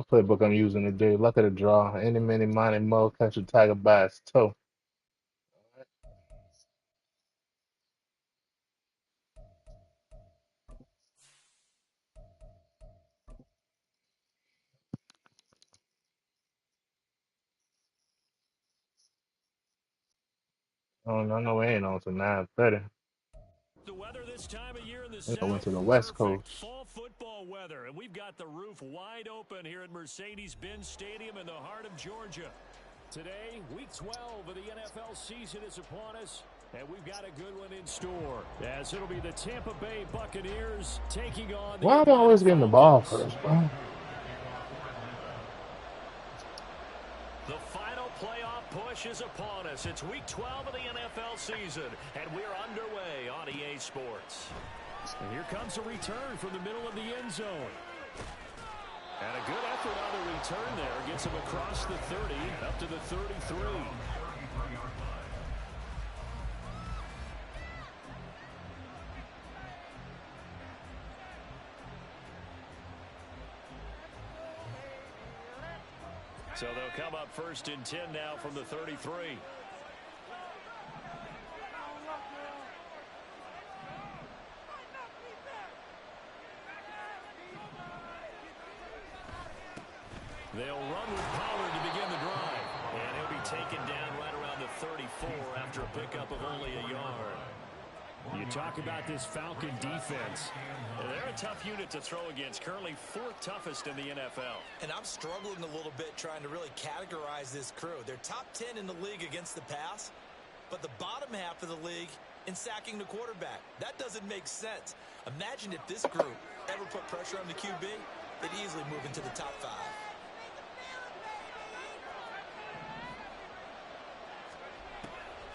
What playbook I'm using today? Luck of the draw. Any, many, miny, mo, catch a tiger by its toe. Oh, no, no, we ain't on to 9:30. The weather this time of year in the I went South, to the West perfect Coast. fall football weather. And we've got the roof wide open here at Mercedes-Benz Stadium in the heart of Georgia. Today, week 12 of the NFL season is upon us, and we've got a good one in store, as it'll be the Tampa Bay Buccaneers taking on the Why am I Atlanta always getting the ball Falcons. first, bro? The final playoff push is upon us. It's week 12 of the NFL season, and we're underway on EA Sports. And here comes a return from the middle of the end zone. And a good effort on the return there. Gets him across the 30, up to the 33. So they'll come up 1st and 10 now from the 33. They'll run with Pollard to begin the drive. And he'll be taken down right around the 34 after a pickup of only a yard. You talk about this Falcon defense. They're a tough unit to throw against, currently 4th toughest in the NFL. And I'm struggling a little bit trying to really categorize this crew. They're top 10 in the league against the pass, but the bottom half of the league in sacking the quarterback. That doesn't make sense. Imagine if this group ever put pressure on the QB, they'd easily move into the top 5.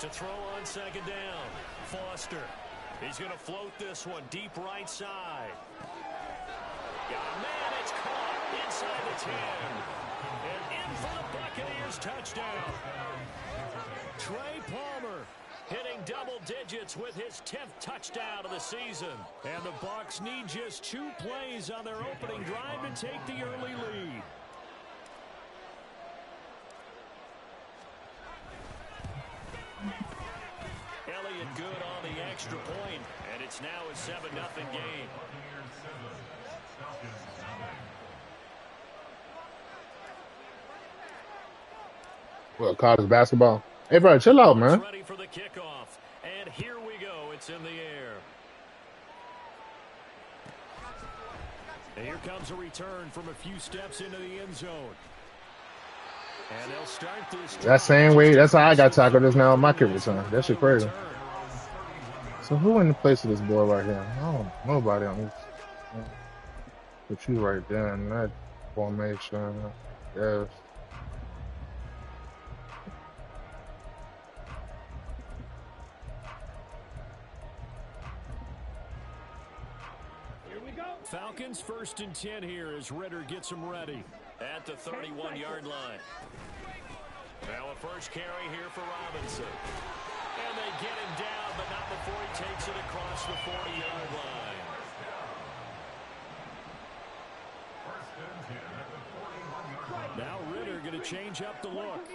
To throw on 2nd down, Foster. He's going to float this one deep right side. Man, it's caught inside the 10. And in for the Buccaneers touchdown. Trey Palmer hitting double digits with his 10th touchdown of the season. And the Bucs need just 2 plays on their opening drive to take the early lead. Elliott good on the extra point, and it's now a 7-0 game. What, college basketball? Hey, bro, chill out, man. Ready for the kickoff, and here we go. It's in the air. And here comes a return from a few steps into the end zone. And they'll start this. That same way, that's how I got tackled just now on my kick return. That shit crazy. So who in the place of this boy right here? Oh, nobody on this. Put you right there in that formation. Yes. Here we go. Falcons 1st and 10 here as Ritter gets them ready at the 31-yard line. Now a first carry here for Robinson. And they get him down, but not before he takes it across the 40-yard line. Now Ritter going to change up the look.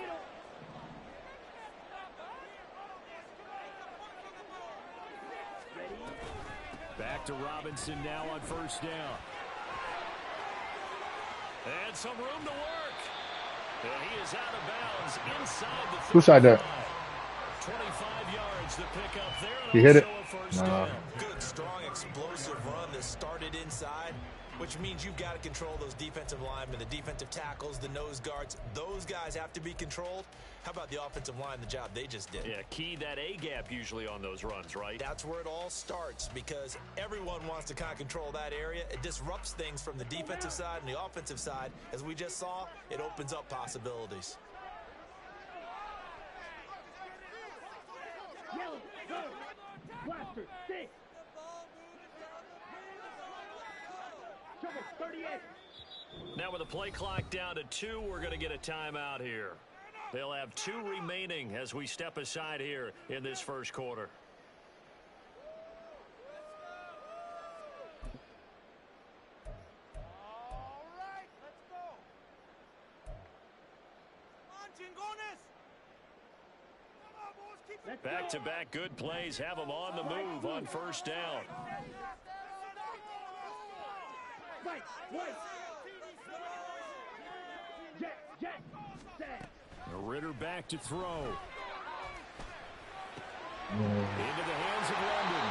Back to Robinson now on 1st down. And some room to work. And he is out of bounds inside the 35. Who shot that? 25 yards to pick up there. You hit it? Nah. Good, strong, explosive run that started inside, which means you've got to control those defensive linemen, the defensive tackles, the nose guards. Those guys have to be controlled. How about the offensive line, the job they just did? Yeah, key that A-gap usually on those runs, right? That's where it all starts because everyone wants to kind of control that area. It disrupts things from the defensive side and the offensive side. As we just saw, it opens up possibilities. Yellow, go, blaster, 6. Trouble, 38. Now with the play clock down to 2, we're going to get a timeout here. They'll have 2 remaining as we step aside here in this first quarter. All right, let's go. Back-to-back good plays have them on the move on first down. Ritter back to throw. Into the hands of London.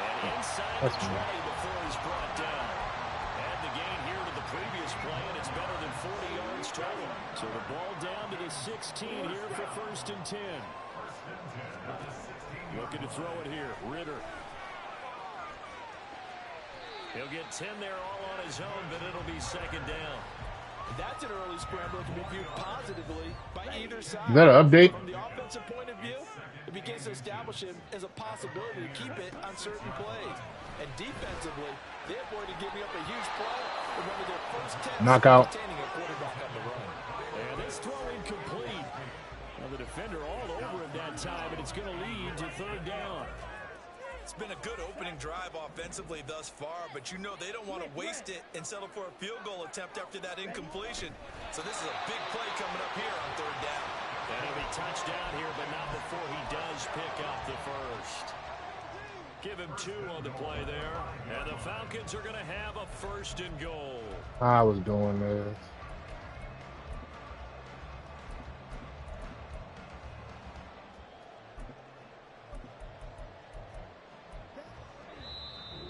And inside the 20 before he's brought down. Add the gain here to the previous play, and it's better than 40 yards total. So the ball down to the 16 here for 1st and 10. Looking to throw it here. Ritter. He'll get 10 there all on his own, but it'll be 2nd down. That's an early scramble that can be viewed positively by either side. Is that an update? From the offensive point of view, it begins to establish him as a possibility to keep it on certain plays. And defensively, they avoided giving up a huge play in one of their first 10 knockout. containing a quarterback on the run. And this throw incomplete. Well, the defender all over him that time, and it's going to lead to 3rd down. It's been a good opening drive offensively thus far, but you know they don't want to waste it and settle for a field goal attempt after that incompletion. So this is a big play coming up here on 3rd down. And he'll be touchdown here, but not before he does pick up the first. Give him 2 on the play there. And the Falcons are going to have a 1st and goal. I was doing this.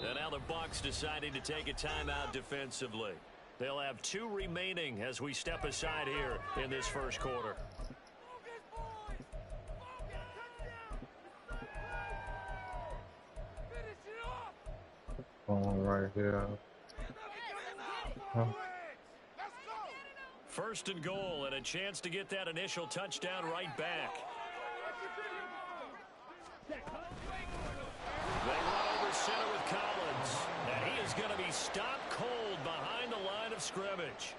And now the Bucs deciding to take a timeout defensively. They'll have 2 remaining as we step aside here in this 1st quarter. Oh, right here. Huh? 1st and goal, and a chance to get that initial touchdown right back. They run over center with Collins, and he is going to be stopped cold behind the line of scrimmage.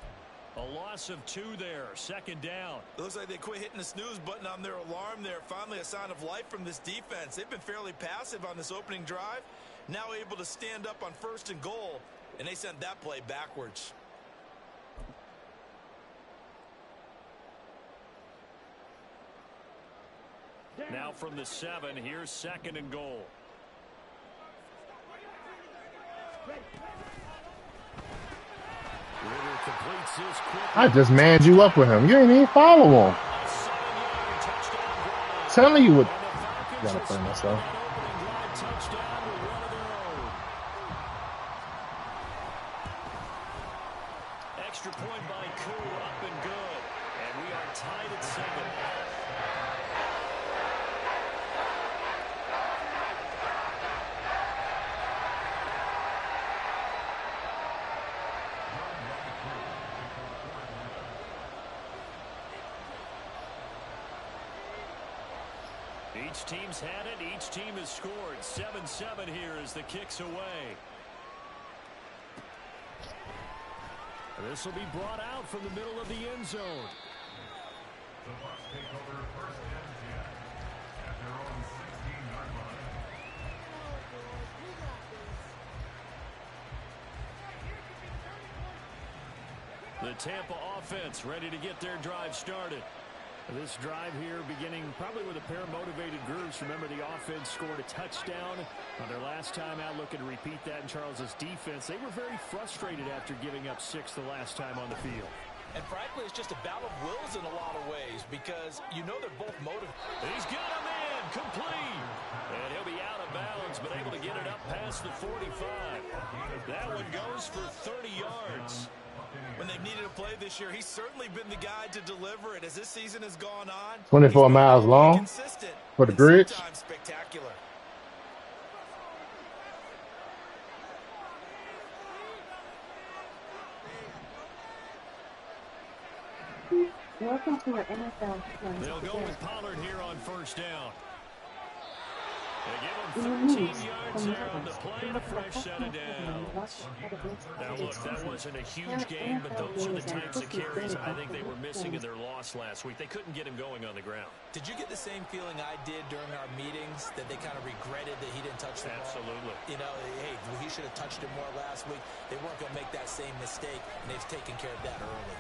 A loss of 2 there, 2nd down. It looks like they quit hitting the snooze button on their alarm there. Finally a sign of life from this defense. They've been fairly passive on this opening drive. Now able to stand up on 1st and goal, and they sent that play backwards. Now from the 7, here's 2nd and goal. Ritter completes his quick. I just manned you up with him. You ain't even follow him. Telling you what. Gotta play myself. Extra point by Koo, up and good. And we are tied at 7. Each team's had it. Each team has scored. 7-7 here as the kick's away. This will be brought out from the middle of the end zone. The Bucs take over 1st and 10 at their own 16-yard line. The Tampa offense ready to get their drive started. This drive here beginning probably with a pair of motivated groups. Remember, the offense scored a touchdown on their last time out, looking to repeat that in Charles's defense. They were very frustrated after giving up 6 the last time on the field. And frankly, it's just a battle of wills in a lot of ways because you know they're both motivated. He's got a man complete. And he'll be out of bounds, but able to get it up past the 45. That one goes for 30 yards. When they've needed a play this year, he's certainly been the guy to deliver it. As this season has gone on, 24 miles long consistent for the bridge. Sometimes spectacular. Welcome to our NFL. They'll go with Pollard here on 1st down. They give him 13 yards there on the play and a fresh set of downs. Now, look, that wasn't a huge game, but those are the types of carries I think they were missing in their loss last week. They couldn't get him going on the ground. Did you get the same feeling I did during our meetings, that they kind of regretted that he didn't touch the ball? Absolutely. You know, hey, he should have touched it more last week. They weren't going to make that same mistake, and they've taken care of that early.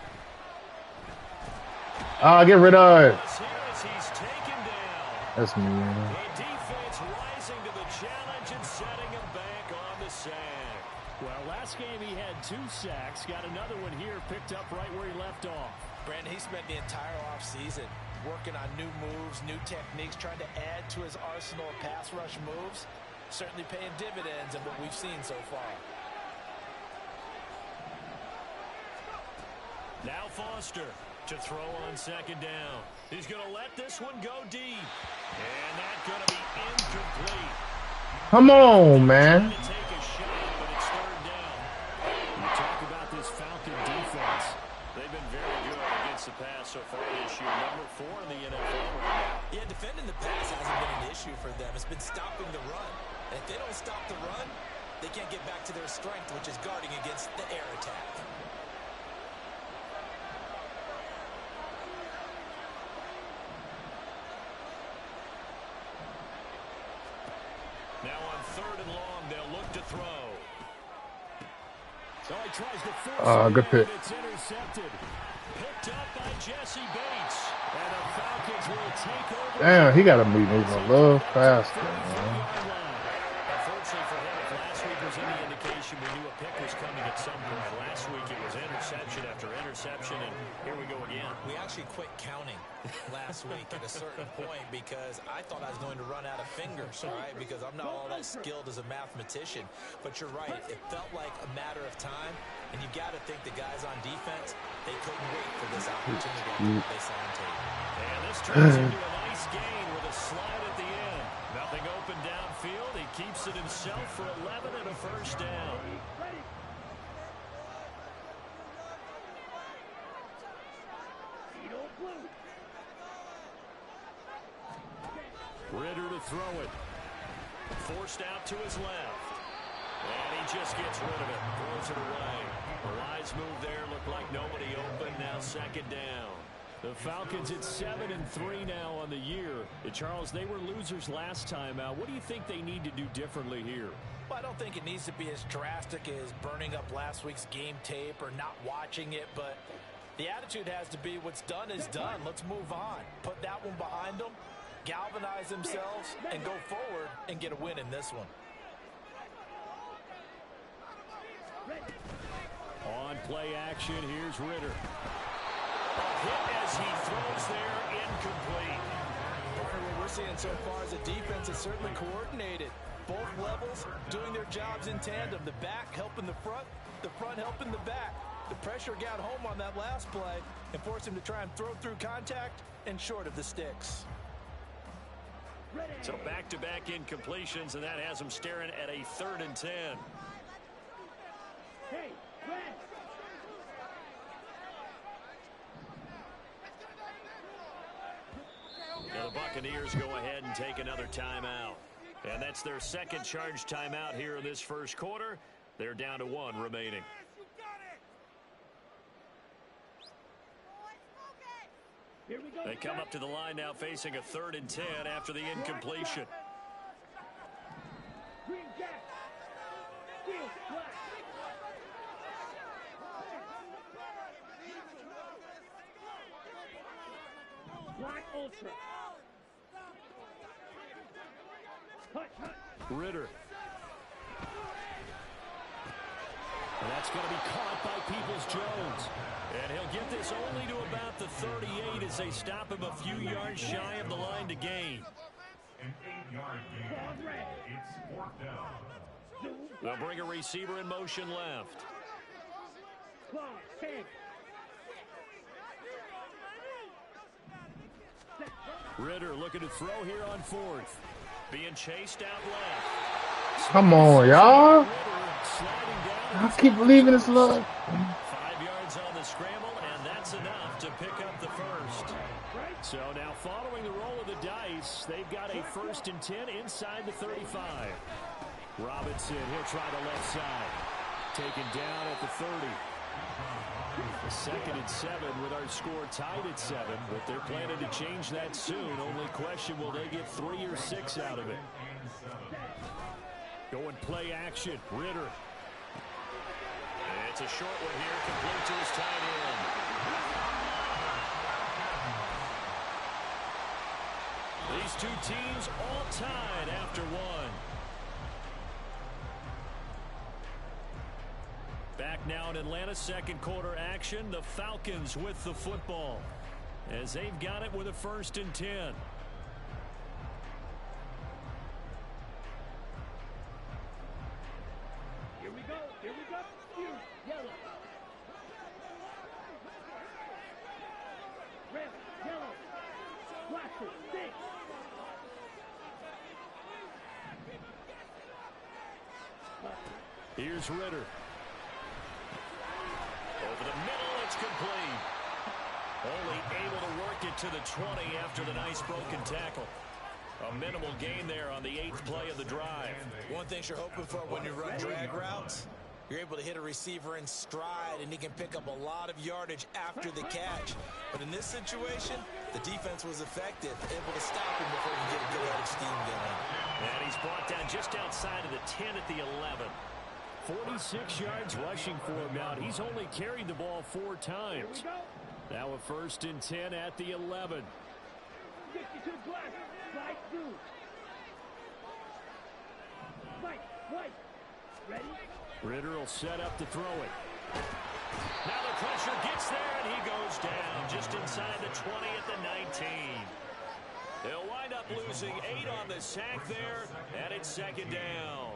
Ah, get rid of it. He's taken down. That's me. The defense rising to the challenge and setting him back on the sack. Well, last game he had 2 sacks. Got another one here, picked up right where he left off. Brandon, he spent the entire offseason working on new moves, new techniques, trying to add to his arsenal of pass rush moves. Certainly paying dividends in what we've seen so far. Now Foster to throw on second down. He's going to let this one go deep. And that's going to be incomplete. Come on, man. To take a shot, but it's third down. You talk about this Falcon defense. They've been very good against the pass so far this year. Number 4 in the NFL right now. Yeah, defending the pass hasn't been an issue for them. It's been stopping the run. And if they don't stop the run, they can't get back to their strength, which is guarding against the air attack. Now on third and long, they'll look to throw. So he tries to force Good pick. It's intercepted. Picked up by Jesse Bates. And the Falcons will take over. Damn, he got to be moving a little faster, man. Unfortunately for him, if last week was any indication, we knew a pick was coming at some point. Last week it was interception after interception, and here we go again. We actually quit counting last week at a certain point because I thought I was going to run out of fingers, all right, because I'm not all that skilled as a mathematician. But you're right. It felt like a matter of time, and you got to think the guys on defense, they couldn't wait for this opportunity. They signed tape. And this turns into a nice gain with a slide at the end. Nothing open downfield. He keeps it himself for 11 and a first down. Ritter to throw it. Forced out to his left. And he just gets rid of it. Throws it away. A wise move there. Looked like nobody open. Now second down. The Falcons at 7-3 now on the year. Charles, they were losers last time out. What do you think they need to do differently here? Well, I don't think it needs to be as drastic as burning up last week's game tape or not watching it, but the attitude has to be what's done is done. Let's move on. Put that one behind them, galvanize themselves, and go forward and get a win in this one. On play action, here's Ritter. Hit as he throws there, incomplete. What we're seeing so far is a defense is certainly coordinated. Both levels doing their jobs in tandem. The back helping the front helping the back. The pressure got home on that last play and forced him to try and throw through contact and short of the sticks. So back-to-back incompletions, and that has him staring at a 3rd and 10. Hey, Red. Now the Buccaneers go ahead and take another timeout. And that's their second charge timeout here in this first quarter. They're down to 1 remaining. Here we go. They come up to the line now facing a 3rd and 10 after the incompletion. Green Jack. Steel Black. Black Ultra. Ritter. And that's going to be caught by Peoples-Jones. And he'll get this only to about the 38 as they stop him a few yards shy of the line to gain. An 8-yard gain. It's 4th down. They'll bring a receiver in motion left. Ritter looking to throw here on 4th. Being chased out left. Come on, y'all. I keep leaving this look. 5 yards on the scramble, and that's enough to pick up the first. So now following the roll of the dice, they've got a 1st and 10 inside the 35. Robinson, he'll try the left side. Taken down at the 30. A 2nd and 7 with our score tied at 7, but they're planning to change that soon. Only question, will they get 3 or 6 out of it? Going play action, Ritter. It's a short one here, complete to his tight end. these two teams all tied after one. Back now in Atlanta, second quarter action. The Falcons with the football as they've got it with a 1st and 10. Here we go. Yellow. Red, yellow. Black, six. Here's Ritter. Over the middle, it's complete. Only able to work it to the 20 after the nice broken tackle. A minimal gain there on the 8th play of the drive. One thing you're hoping for when you run drag routes, you're able to hit a receiver in stride, and he can pick up a lot of yardage after the catch. But in this situation, the defense was effective, able to stop him before he could get a good head of steam going. And he's brought down just outside of the 10 at the 11. 46 yards rushing for him now. He's only carried the ball 4 times. Now a 1st and 10 at the 11. 62 black. Right through. White. Ready? Ritter will set up to throw it. Now the pressure gets there, and he goes down just inside the 20 at the 19. They'll wind up losing 8 on the sack there, and it's 2nd down.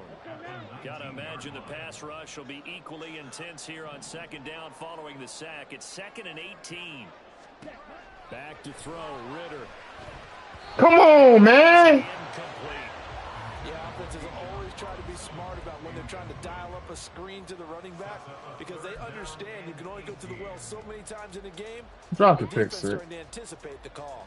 Got to imagine the pass rush will be equally intense here on 2nd down following the sack. It's 2nd and 18. Back to throw, Ritter. Come on, man. Incomplete. Yeah, offenses always try to be smart about when they're trying to dial up a screen to the running back because they understand you can only go to the well so many times in a game. Drop the The pick defense six. starting to anticipate the call.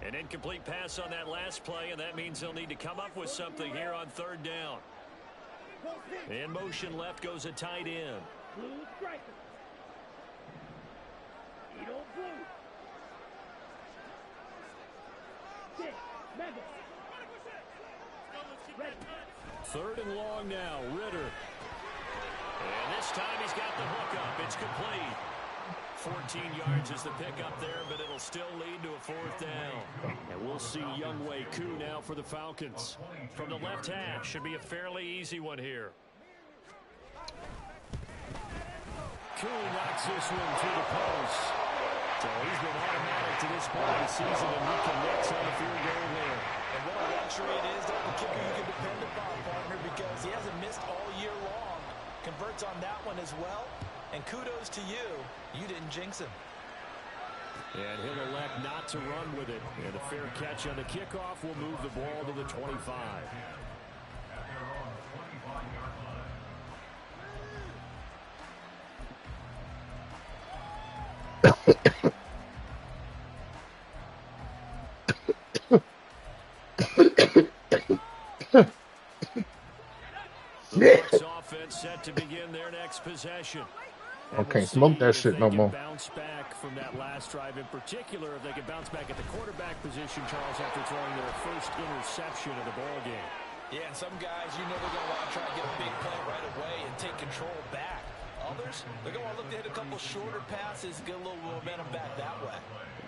An incomplete pass on that last play, and that means they'll need to come up with something here on 3rd down. In motion left goes a tight end. Blue striker. Edo blue. Six. Mega. Ready. 3rd and long now, Ritter. And this time he's got the hook up. It's complete. 14 yards is the pickup there, but it'll still lead to a 4th down. And we'll see Younghoe Koo now for the Falcons. From the left hash, should be a fairly easy one here. Koo knocks this one to the post. So he's been automatic to this point of the season, and he connects on the field goal there. And what a luxury it is to have a kicker you can depend upon, partner, because he hasn't missed all year long. Converts on that one as well. And kudos to you. You didn't jinx him. And he'll elect not to run with it. And a fair catch on the kickoff will move the ball to the 25. The Bucs offense set to begin their next possession. Okay, smoke that shit no more. Bounce back from that last drive, in particular, if they can bounce back at the quarterback position, Charles, after throwing their first interception of the ball game. Yeah, and some guys, you know they're going to want to try and get a big play right away and take control back. Others, they're going to want to look to hit a couple shorter passes, get a little momentum back that way.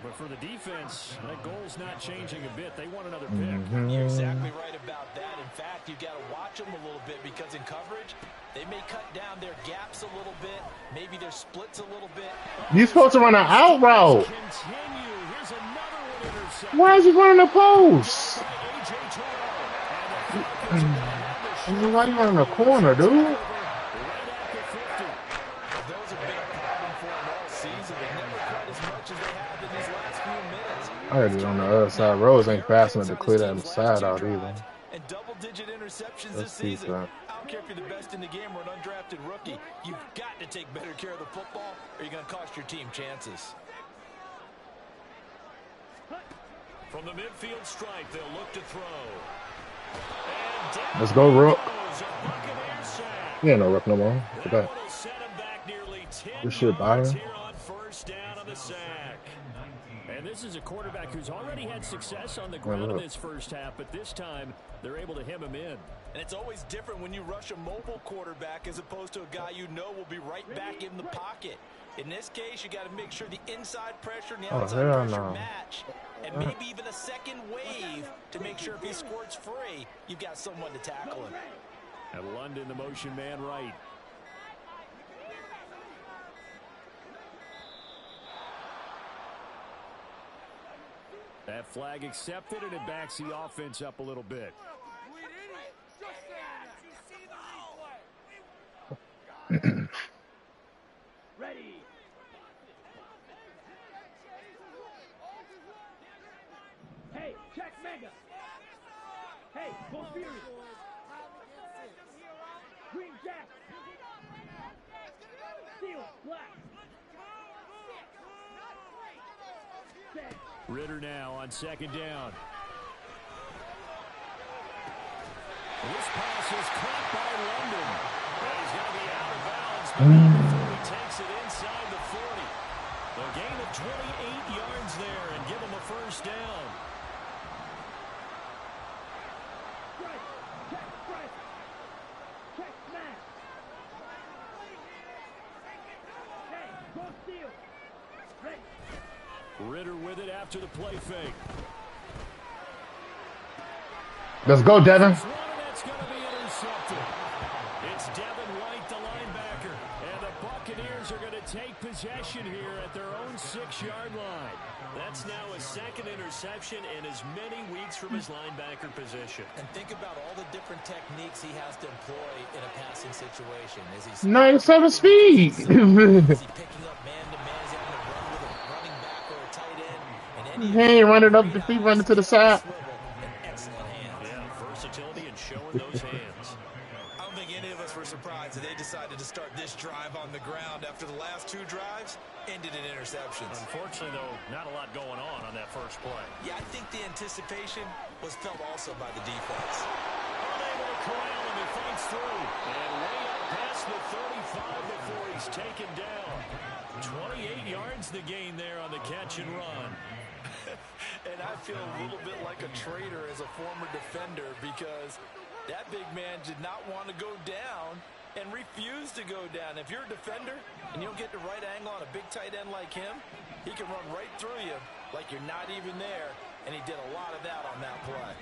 But for the defense, that goal's not changing a bit. They want another pick. You're exactly right about that. In fact, you've got to watch them a little bit because in coverage, they may cut down their gaps a little bit, maybe their splits a little bit. You're supposed to run an out route. Continue. Here's another one intercepted. Why is he running the post? A.J. Terrell. Why you running the corner, dude? Those have been a problem for them all season. They never quite as much as they have in these last few minutes. I heard it on the other side. Rose ain't fast enough to clear that side out either. And double-digit interceptions Let's this see season. that. I don't care if you're the best in the game or an undrafted rookie. You've got to take better care of the football or you're going to cost your team chances. From the midfield stripe, they'll look to throw. And down Let's go, Rook. goes a Buccaneers sack. He ain't no Rook no more. That Forgot. one will set him back nearly 10 This shit by yards him. here on 1st down on the sack. And this is a quarterback who's already had success on the ground in this first half, but this time they're able to hem him in. And it's always different when you rush a mobile quarterback as opposed to a guy you know will be right back in the pocket. In this case, you got to make sure the inside pressure and the outside pressure match. And maybe even a second wave to make sure if he squirts free, you've got someone to tackle him. And London, the motion man right. That flag accepted, and it backs the offense up a little bit. Ready. Hey, check mega. Hey, go furious. Green jack. Steel, black. Set. Ritter now on second down. This pass is caught by London. He's going to be out of bounds, but before he takes it inside the 40. A gain of 28 yards there and give him a first down. Strike. Check strike. Check smash. Hey, go steal. Ready. Ritter with it after the play fake. Let's go, Devin. That's going to be intercepted. It's Devin White, the linebacker. And the Buccaneers are going to take possession here at their own 6-yard line. That's now his second interception in as many weeks from his linebacker position. And think about all the different techniques he has to employ in a passing situation. Is he 97 speed. is he picking up man-to-man? Is he having to run with a running back or a tight end? And He ain't running up the feet, running to the side. excellent hands. Yeah, versatility and showing those hands. I don't think any of us were surprised that they decided to start this drive on the ground after the last two drives ended in interceptions. Unfortunately, though, not a lot going on that first play. Yeah, I think the anticipation was felt also by the defense. Unable to corral him, he fights through. And way up past the 35 before he's taken down. 28 yards the gain there on the catch and run. And I feel a little bit like a traitor as a former defender because that big man did not want to go down and refused to go down. If you're a defender and you don't get the right angle on a big tight end like him, he can run right through you like you're not even there, and he did a lot of that on that play.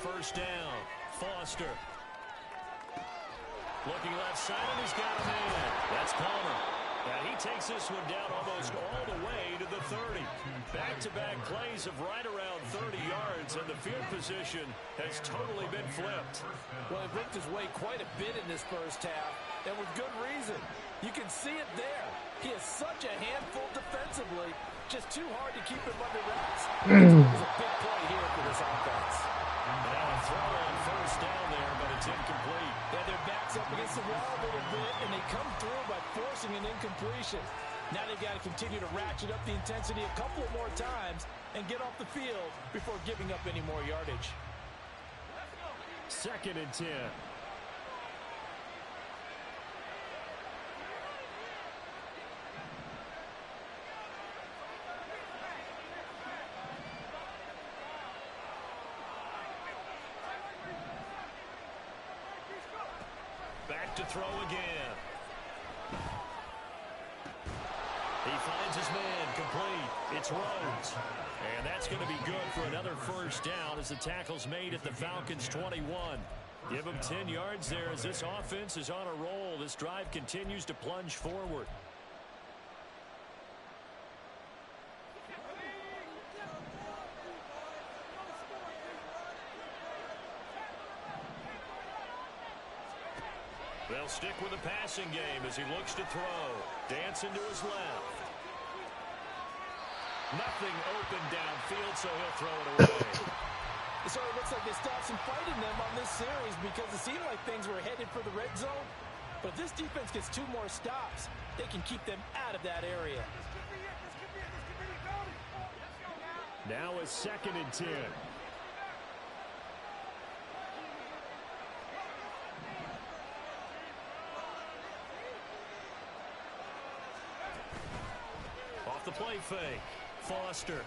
First down, Foster. Looking left side, and he's got a man. That's Palmer. And he takes this one down almost all the way to the 30. Back-to-back plays of right around 30 yards, and the field position has totally been flipped. Well, he worked his way quite a bit in this first half, and with good reason. You can see it there. He is such a handful defensively, just too hard to keep him under wraps. It was a big play here for this offense. Now a throw on first down there, but it's incomplete. Yeah, their backs up against the wall a little bit, and they come through by forcing an incompletion. Now they've got to continue to ratchet up the intensity a couple more times and get off the field before giving up any more yardage. 2nd and 10. Back to throw again. He finds his man, complete. It's Rhodes. And that's going to be good for another first down as the tackle's made at the Falcons' 21. Give him 10 yards there as this offense is on a roll. This drive continues to plunge forward. They'll stick with the passing game as he looks to throw. Dancing to his left. Nothing open downfield, so he'll throw it away. It sort of looks like they still have some fight in them on this series because it seemed like things were headed for the red zone. But if this defense gets 2 more stops, they can keep them out of that area. Now a 2nd and 10. Off the play fake. Foster.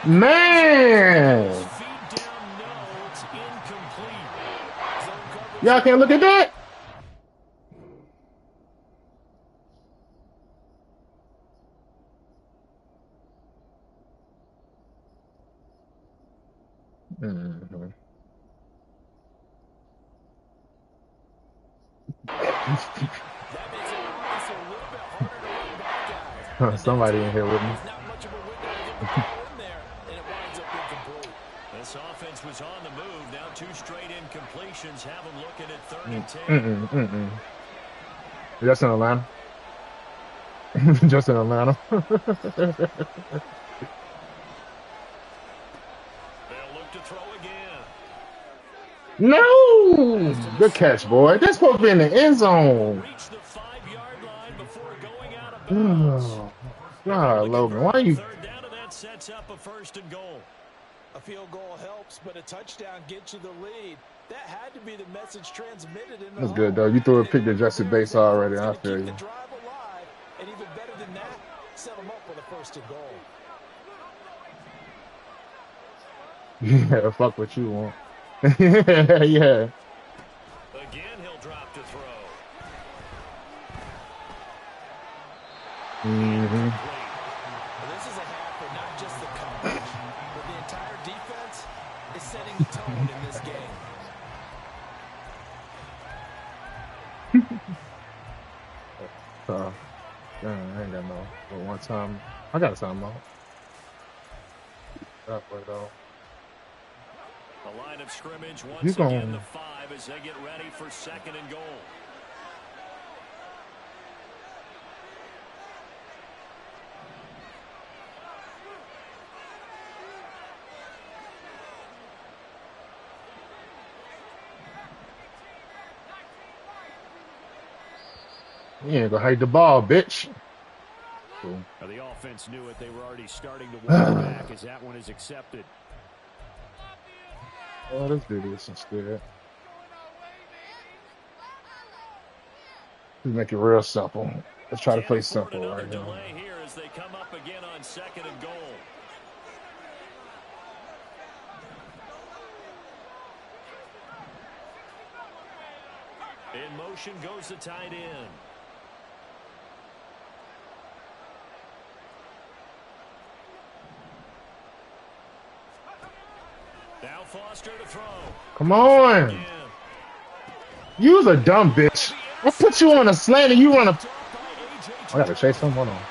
Man, Feet down, no, it's incomplete. y'all can't look at that. Mhm. That makes it obviously a little bit harder to run by guys. Somebody in here with me. There's not much of a window to get the ball in there, and it winds up incomplete. This offense was on the move. Now 2 straight incompletions have them looking at 3rd and 10. Just in Atlanta. Just in Atlanta. They'll look to throw again. No! Good catch, boy. That's supposed to be in the end zone. Reach the 5-yard line before going out of bounds. Oh, God, Logan. Why are you... 3rd down, and that sets up a 1st and goal. A field goal helps, but a touchdown gets you the lead. That had to be the message transmitted in the That's good, though. You threw a pick to adjusted base already. I feel keep you. the drive alive, and even better than that, set them up with a 1st and goal. Yeah, fuck what you want. Yeah. Again, he'll drop to throw. Mm-hmm. Well, this is a half for not just the coverage, but the entire defense is setting the tone in this game. I ain't got no. But one time, I got a timeout. That way, though. The line of scrimmage You once again gon' the 5 as they get ready for 2nd and goal. You ain't gonna hide the ball, bitch. Cool. Now the offense knew it. They were already starting to walk back as that one is accepted. Oh, let's do this instead. Let's make it real simple. Let's try to play simple Another right now. delay here as they come up again on 2nd and goal. In motion goes the tight end. Now Foster to throw. Come on. Again. You's a dumb bitch. I put you on a slant and you run a... I gotta chase him. Hold on. And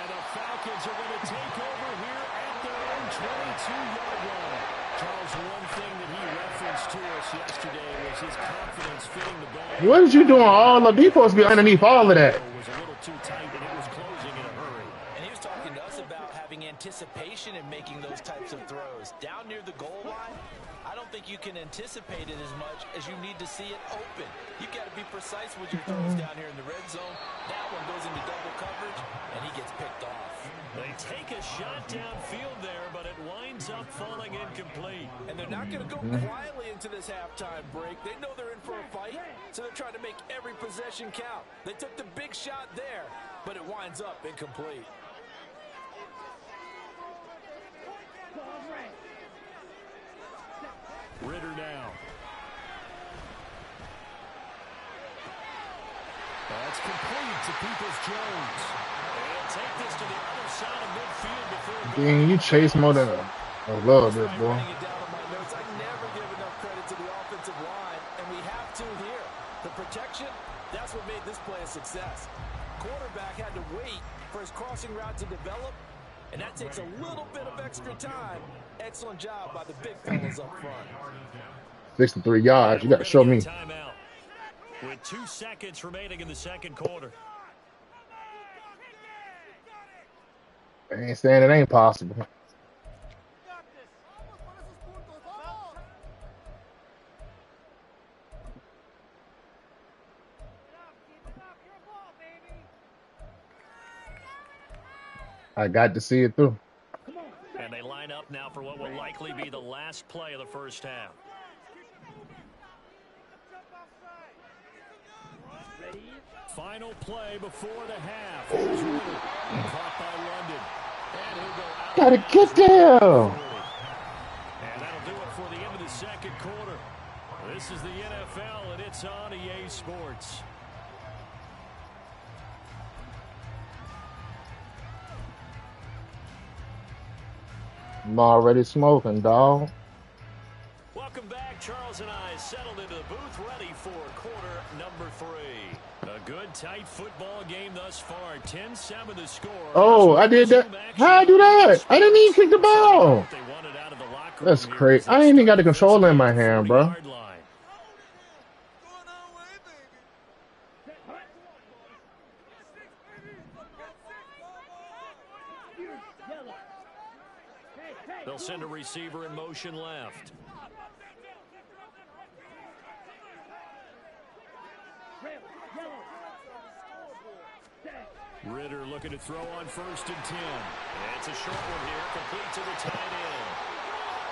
the Falcons are going to take over here at their own 22-yard line. Charles, one thing that he referenced to us yesterday was his confidence fitting the ball. What is you doing all of... You supposed to be underneath all of that. It was a little too tight, and it was closing in a hurry. And he was talking to us about having anticipation in making those types of throws. Down near the goal line, I don't think you can anticipate it as much as you need to see it open. You've got to be precise with your throws down here in the red zone. That one goes into double coverage, and he gets picked off. They take a shot downfield there, but it winds up falling incomplete. And they're not going to go quietly into this halftime break. They know they're in for a fight, so they're trying to make every possession count. They took the big shot there, but it winds up incomplete. Ritter now. That's complete to Peoples-Jones. They'll take this to the other side of midfield before... Dang, you chase more than a little bit, boy. Writing it down on my notes. I never give enough credit to the offensive line, and we have to here. The protection, that's what made this play a success. Quarterback had to wait for his crossing route to develop, and that takes a little bit of extra time. Excellent job by the big fellas up front. 63 yards. You got to show me. Timeout with 2 seconds remaining in the 2nd quarter. I ain't saying it ain't possible. I got to see it through. And they line up now for what will likely be the last play of the first half. Final play before the half. Here's Ritter. Caught by London. And he'll go out. Gotta get there. And that'll do it for the end of the second quarter. This is the NFL, and it's on EA Sports. I'm already smoking, dog. Welcome back. Charles and I settled into the booth, ready for quarter number 3. A good, tight football game thus far. 10-7 the score. Oh, I did that. How'd I do that? I didn't even kick the ball. That's crazy. I ain't even got the controller in my hand, bro. They'll send a receiver in motion left. Ritter looking to throw on 1st and 10. And it's a short one here, complete to the tight end.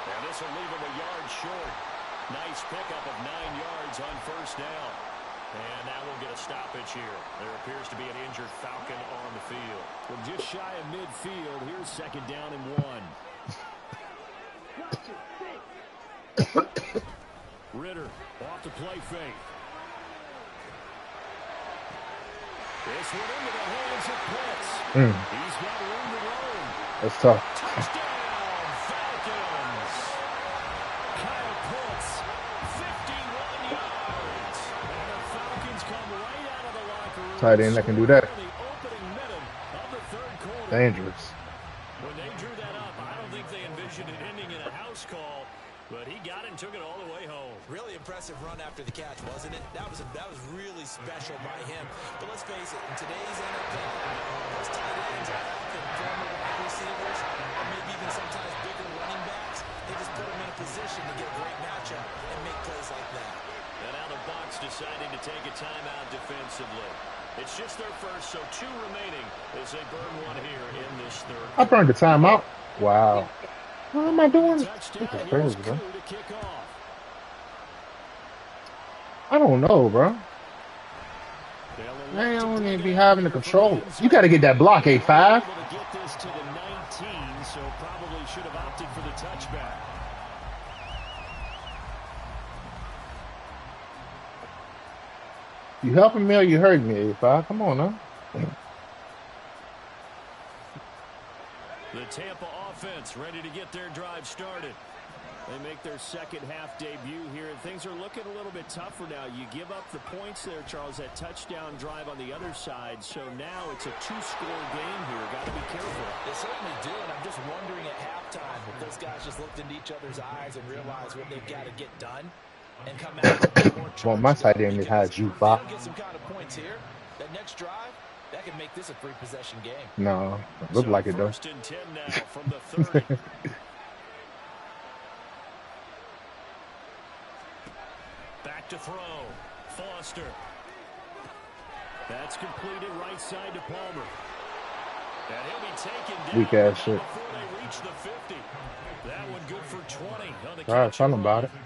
And this will leave him a yard short. Nice pickup of 9 yards on 1st down. And now we'll get a stoppage here. There appears to be an injured Falcon on the field. We're just shy of midfield. Here's 2nd down and 1. Ritter off the play fake. This one into the hands of Pitts. He's got room to roam. That's tough. Touchdown, Falcons. Kyle Pitts, 51 yards. And the Falcons come right out of the locker room. Tight end that can do that. The opening minute of the 3rd quarter. Dangerous. When they drew that up, I don't think they envisioned it ending in a house call, but he got it and took it all the way home. Really impressive run after the catch, wasn't it? That was really special by him. But let's face it, in today's NFL, those tight ends are often former wide receivers, or maybe even sometimes bigger running backs. They just put them in a position to get a great matchup and make plays like that. And now the Bucs deciding to take a timeout defensively. It's just their first, so 2 remaining as they burn one here in this 3rd. I burned the timeout. Wow. What am I doing? Touchdown. This is Here's crazy, bro. Koo to kick off. I don't know, bro. Man, I don't even be having the control. You got to get that block, A5. Able to get this to the 19, so probably should have opted for the touchback. You helping me or you hurting me, A5? Come on, now. The Tampa offense ready to get their drive started. They make their second half debut here, and things are looking a little bit tougher now. You give up the points there, Charles, that touchdown drive on the other side. So now it's a 2-score game here. Got to be careful. They certainly do, and I'm just wondering at halftime if those guys just looked into each other's eyes and realized what they've got to get done and come out a bit more Well, my side end has you, Bob. get some kind of points here. That next drive, that could make this a 3-possession game. No, look like it, though. 1st and 10 now from the 30. Back to throw. Foster. That's completed right side to Palmer. And he'll be taken down Weak ass shit. before they reach the 50. That one good for 20 on the All right, catch tell and them about it. run.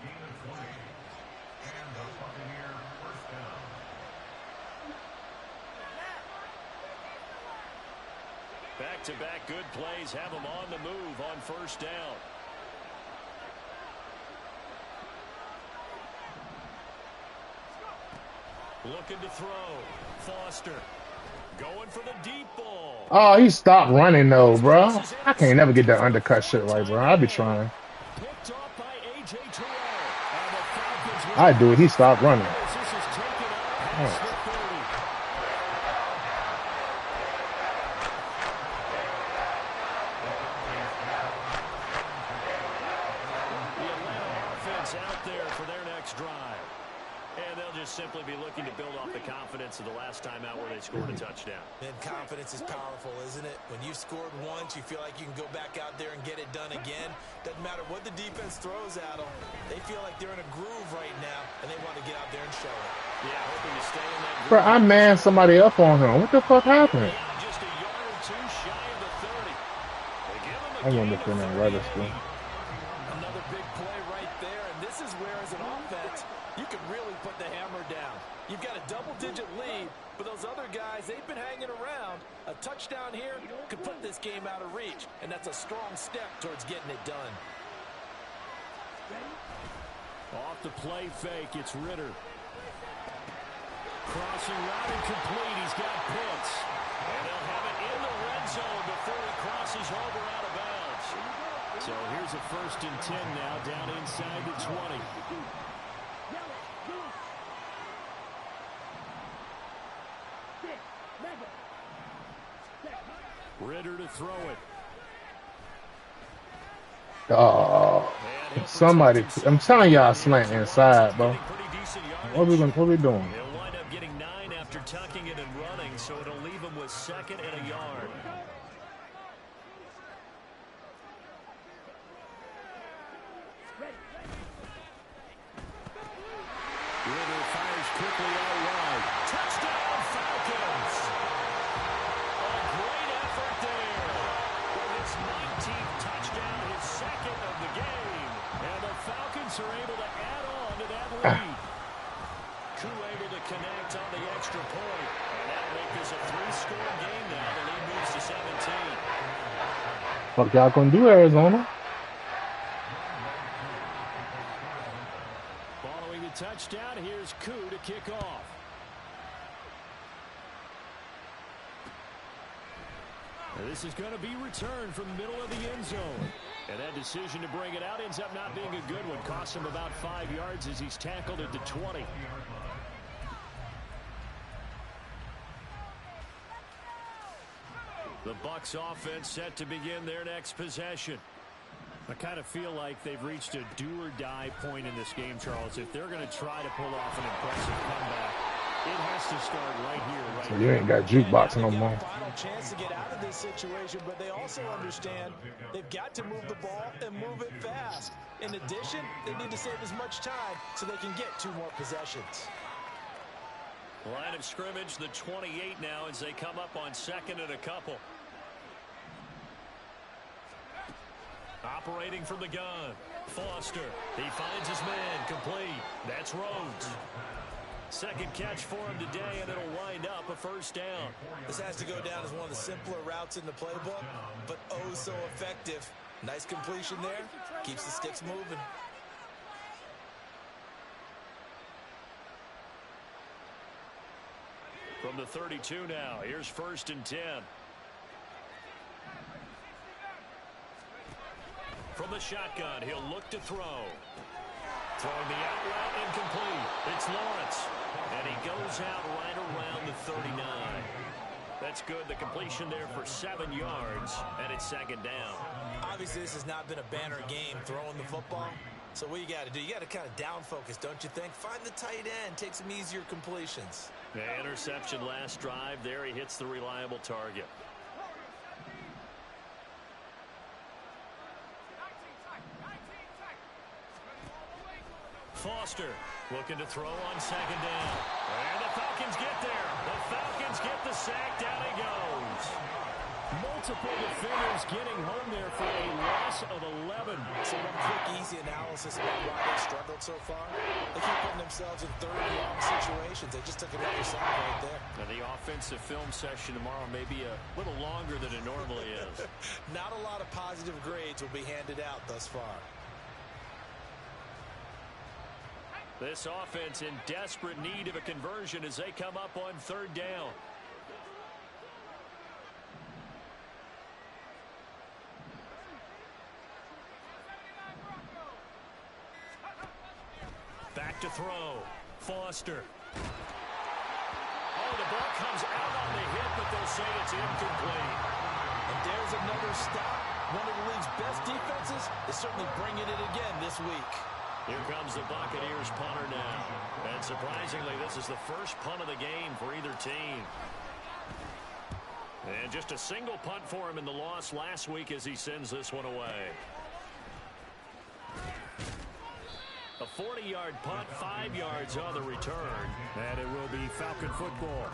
Back-to-back good plays have them on the move on 1st down. Looking to throw. Foster. Going for the deep ball. Oh, he stopped running, though, bro. I can't never get that undercut shit right, bro. I be trying. Picked off by A.J. Terrell. And the Falcons will I do it. He stopped running. This is taken up past the 30. The Atlanta offense out there for their next drive. And they'll just simply be looking to build off the confidence of the last time out where they scored a touchdown. And confidence is powerful, isn't it? When you've scored once, you feel like you can go back out there and get it done again. Doesn't matter what the defense throws at them. They feel like they're in a groove right now, and they want to get out there and show it. Yeah, hoping to stay in that Bro, groove. I manned somebody up on him. What the fuck happened? Just a yard or two shy of the 30. I wonder if they're in weather school. Another big play right there, and this is where, as an offense, you can really put the hammer down. You've got a double-digit lead, but those other guys, they've been hanging around. A touchdown here could put this game out of reach, and that's a strong step towards getting it done. Off the play fake, it's Ritter. Crossing route incomplete. He's got Pitts. And they'll have it in the red zone before he crosses over out of bounds. So here's a 1st and 10 now, down inside the 20. Ritter to throw it. Oh, somebody! I'm telling y'all, slant inside, bro. What we doing? He'll wind up getting 9 after tucking it and running, so it'll leave him with 2nd and a yard. Ritter fires quickly out wide. Touchdown, Falcons! A great effort there. With his 19th touchdown, his 2nd of the game. And the Falcons are able to add on to that lead. Koo able to connect on the extra point. And that'll make this a 3-score game now. The lead moves to 17. What y'all gonna do, Arizona? Following the touchdown, here's Koo to kick off. And this is going to be returned from the middle of the end zone. And that decision to bring it out ends up not being a good one. Costs him about 5 yards as he's tackled at the 20. The Bucs offense set to begin their next possession. I kind of feel like they've reached a do-or-die point in this game, Charles. If they're going to try to pull off an impressive comeback, it has to start right here, right So you ain't got jukebox no more. Final chance to get out of this situation, but they also understand they've got to move the ball and move it fast. In addition, they need to save as much time so they can get 2 more possessions. Line of scrimmage, the 28 now as they come up on 2nd and a couple. Operating from the gun, Foster. He finds his man, complete. That's Rhodes. 2nd catch for him today, and it'll wind up a 1st down. This has to go down as one of the simpler routes in the playbook, but oh so effective. Nice completion there. Keeps the sticks moving. From the 32 now, here's 1st and 10. From the shotgun, he'll look to throw. Throwing the out route incomplete. It's Lawrence. And he goes out right around the 39. That's good. The completion there for 7 yards, and it's 2nd down. Obviously, this has not been a banner game throwing the football. So what you got to do, you got to kind of down focus, don't you think? Find the tight end, take some easier completions. The interception last drive. There he hits the reliable target. Foster looking to throw on 2nd down. And the Falcons get there. The Falcons get the sack. Down he goes. Multiple defenders getting home there for a loss of 11. So one quick, easy analysis about why they struggled so far. They keep putting themselves in 3rd and long situations. They just took another sack right there. Now the offensive film session tomorrow may be a little longer than it normally is. Not a lot of positive grades will be handed out thus far. This offense in desperate need of a conversion as they come up on 3rd down. Back to throw. Foster. Oh, the ball comes out on the hit, but they'll say it's incomplete. And there's another stop. One of the league's best defenses is certainly bringing it again this week. Here comes the Buccaneers punter now. And surprisingly, this is the first punt of the game for either team. And just a single punt for him in the loss last week as he sends this one away. A 40-yard punt, 5 yards on the return. And it will be Falcon football.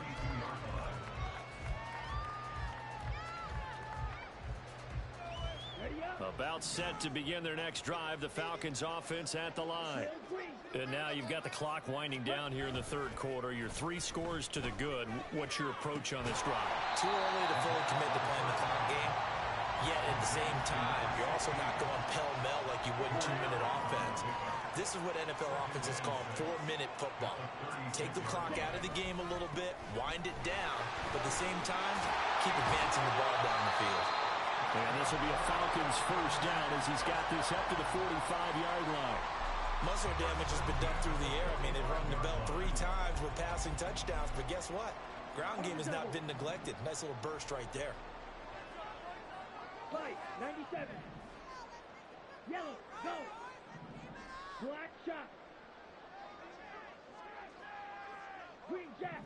Ready about set to begin their next drive. The Falcons offense at the line. And now you've got the clock winding down here in the third quarter. You're 3 scores to the good. What's your approach on this drive? Too early to fully commit to playing the clock game. Yet at the same time, you're also not going pell-mell like you would in 2-minute offense. This is what NFL offenses call 4-minute football. Take the clock out of the game a little bit, wind it down, but at the same time, keep advancing the ball down the field. And this will be a Falcons first down as he's got this up to the 45-yard line. Muscle damage has been done through the air. I mean, they've rung the bell 3 times with passing touchdowns, but guess what? Ground game has not been neglected. Nice little burst right there. Fight, 97. Yellow, go. Black shot. Green jack.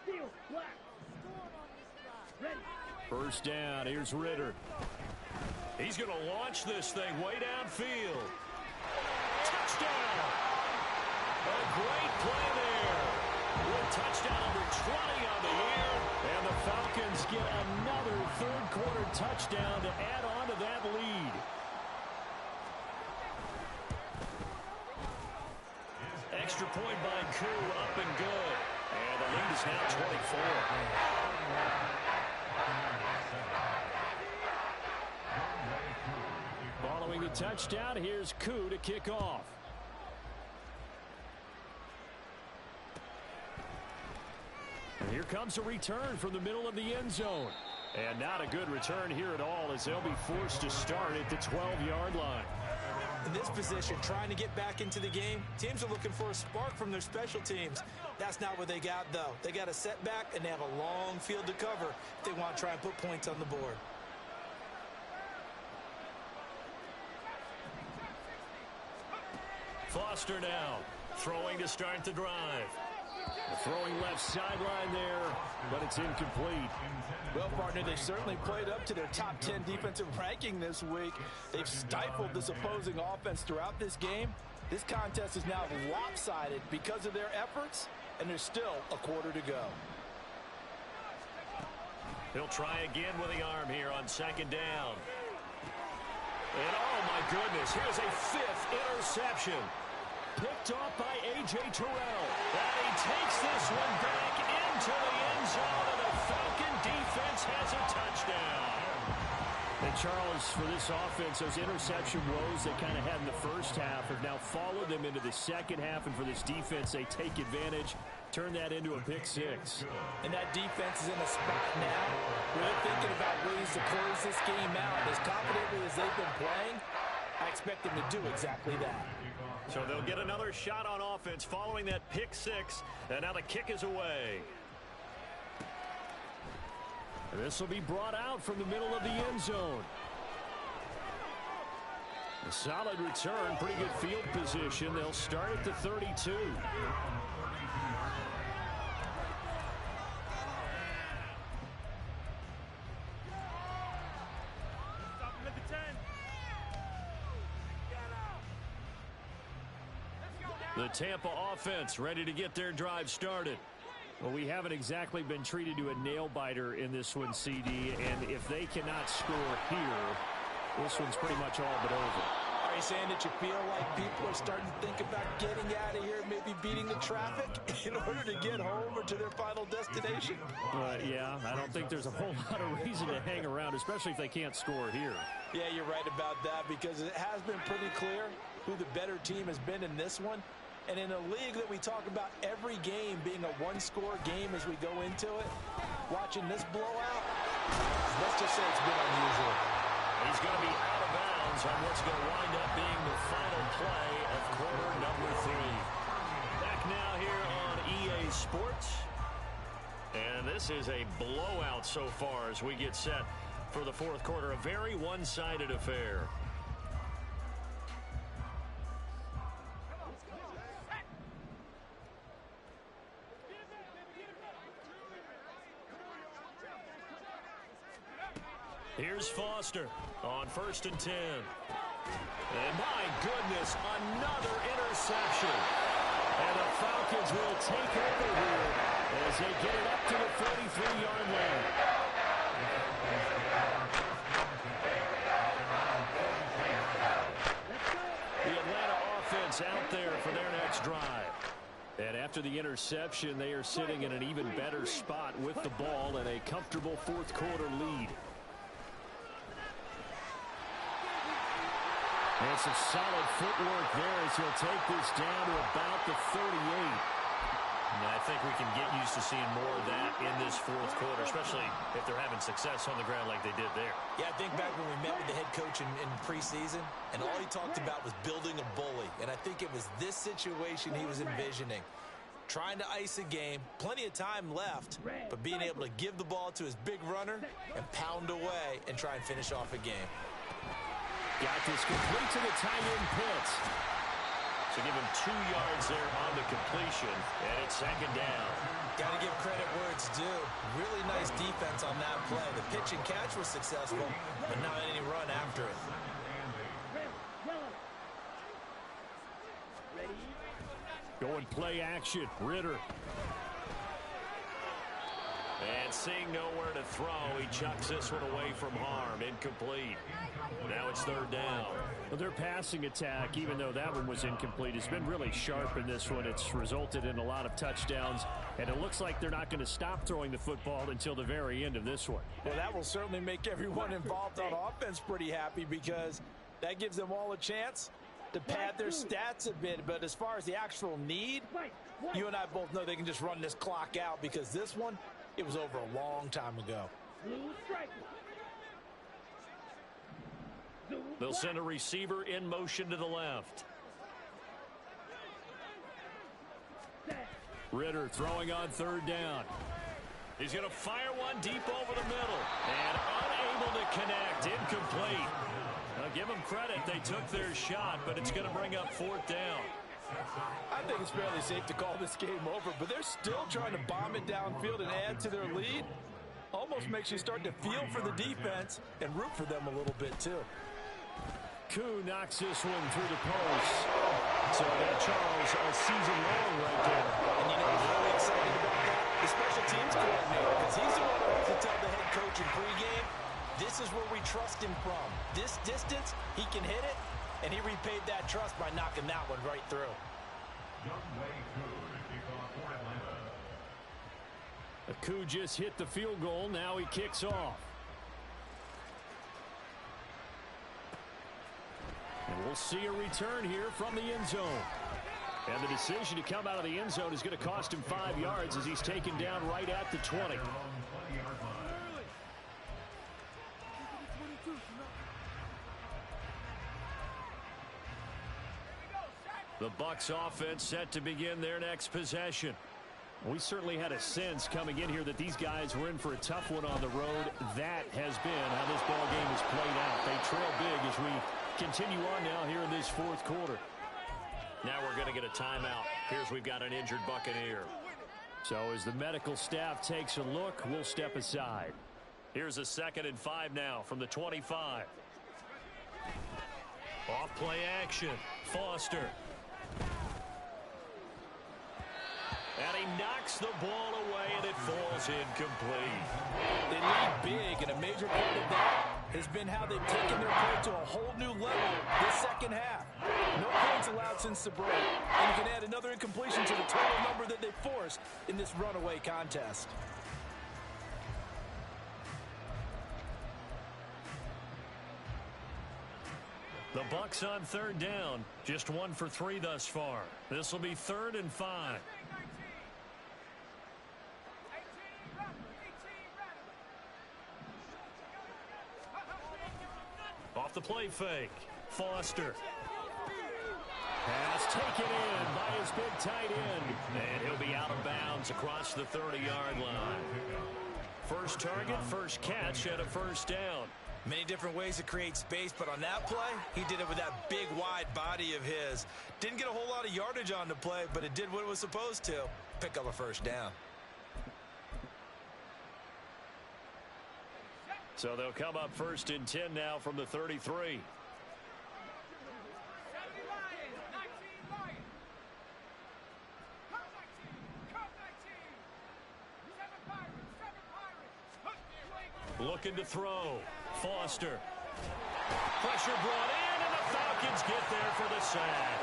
Steel, black. Ready. First down. Here's Ritter. He's going to launch this thing way downfield. Touchdown! A great play there. With touchdown number 20 on the year. And the Falcons get another third-quarter touchdown to add on to that lead. Extra point by Koo, up and good. And the lead is now 24. Following the touchdown, here's Koo to kick off. And here comes a return from the middle of the end zone. And not a good return here at all as they'll be forced to start at the 12-yard line. In this position, trying to get back into the game, teams are looking for a spark from their special teams. That's not what they got, though. They got a setback, and they have a long field to cover if they want to try and put points on the board. Foster now, throwing to start the drive. Throwing left sideline there, but it's incomplete. Well, partner, they certainly played up to their top 10 defensive ranking this week. They've stifled this opposing offense throughout this game. This contest is now lopsided because of their efforts, and there's still a quarter to go. He'll try again with the arm here on second down. And oh my goodness, here's a 5th interception. Picked off by A.J. Terrell. And he takes this one back into the end zone, and the Falcon defense has a touchdown. And Charles, for this offense, those interception woes they kind of had in the first half have now followed them into the second half, and for this defense, they take advantage, turn that into a pick 6. And that defense is in a spot now where they're thinking about ways to close this game out. As confidently as they've been playing, I expect them to do exactly that. So they'll get another shot on offense following that pick 6, and now the kick is away. And this will be brought out from the middle of the end zone. A solid return, pretty good field position. They'll start at the 32. The Tampa offense ready to get their drive started. Well, we haven't exactly been treated to a nail-biter in this one, CD, and if they cannot score here, this one's pretty much all but over. Are you saying that you feel like people are starting to think about getting out of here, maybe beating the traffic in order to get home or to their final destination? Yeah, I don't think there's a whole lot of reason to hang around, especially if they can't score here. Yeah, you're right about that because it has been pretty clear who the better team has been in this one. And in a league that we talk about every game being a one-score game as we go into it, watching this blowout, let's just say it's been unusual. He's going to be out of bounds on what's going to wind up being the final play of quarter number 3. Back now here on EA Sports. And this is a blowout so far as we get set for the fourth quarter. A very one-sided affair. Here's Foster on 1st and 10. And my goodness, another interception. And the Falcons will take over here as they get it up to the 33-yard line. offense out there for their next drive. And after the interception, they are sitting in an even better spot with the ball and a comfortable fourth quarter lead. And some solid footwork there as he'll take this down to about the 38. And I think we can get used to seeing more of that in this fourth quarter, especially if they're having success on the ground like they did there. Yeah, I think back when we met with the head coach in preseason, and all he talked about was building a bully. And I think it was this situation he was envisioning. Trying to ice a game, plenty of time left, but being able to give the ball to his big runner and pound away and try and finish off a game. Got this complete to the tight end Pitts. So give him 2 yards there on the completion, and it's second down. Got to give credit where it's due. Really nice defense on that play. The pitch and catch was successful, but not any run after it. Going play action. Ritter. And seeing nowhere to throw, he chucks this one away from harm. Incomplete. Now it's third down. Well, their passing attack, even though that one was incomplete, has been really sharp in this one. It's resulted in a lot of touchdowns, and it looks like they're not going to stop throwing the football until the very end of this one. Well, that will certainly make everyone involved on offense pretty happy because that gives them all a chance to pad their stats a bit. But as far as the actual need, you and I both know they can just run this clock out because this one, it was over a long time ago. They'll send a receiver in motion to the left. Ritter throwing on third down. He's going to fire one deep over the middle. And unable to connect. Incomplete. Now give them credit. They took their shot, but it's going to bring up fourth down. I think it's fairly safe to call this game over, but they're still trying to bomb it downfield and add to their lead. Almost makes you start to feel for the defense and root for them a little bit, too. Koo knocks this one through the post. So that Charles a season long right there. And you know who's really excited about that? The special teams coordinator, because he's the one who has to tell the head coach in pregame, this is where we trust him from. This distance, he can hit it, and he repaid that trust by knocking that one right through. Koo just hit the field goal. Now he kicks off. And we'll see a return here from the end zone. And the decision to come out of the end zone is going to cost him 5 yards as he's taken down right at the 20. The Bucs offense set to begin their next possession. We certainly had a sense coming in here that these guys were in for a tough one on the road. That has been how this ball game has played out. They trail big as we continue on now here in this fourth quarter. Now we're going to get a timeout. Here's we've got an injured Buccaneer. So as the medical staff takes a look, we'll step aside. Here's a 2nd and 5 now from the 25. Off play action. Foster. And he knocks the ball away, and it falls incomplete. They lead big, and a major part of that has been how they've taken their play to a whole new level this second half. No points allowed since the break, and you can add another incompletion to the total number that they forced in this runaway contest. The Bucs on third down, just 1 for 3 thus far. This will be 3rd and 5. Off the play fake. Foster. Pass taken in by his big tight end. And he'll be out of bounds across the 30-yard line. First target, first catch, and a first down. Many different ways to create space, but on that play, he did it with that big, wide body of his. Didn't get a whole lot of yardage on the play, but it did what it was supposed to. Pick up a first down. So they'll come up 1st and 10 now from the 33. Looking to throw. Foster. Pressure brought in, and the Falcons get there for the sack.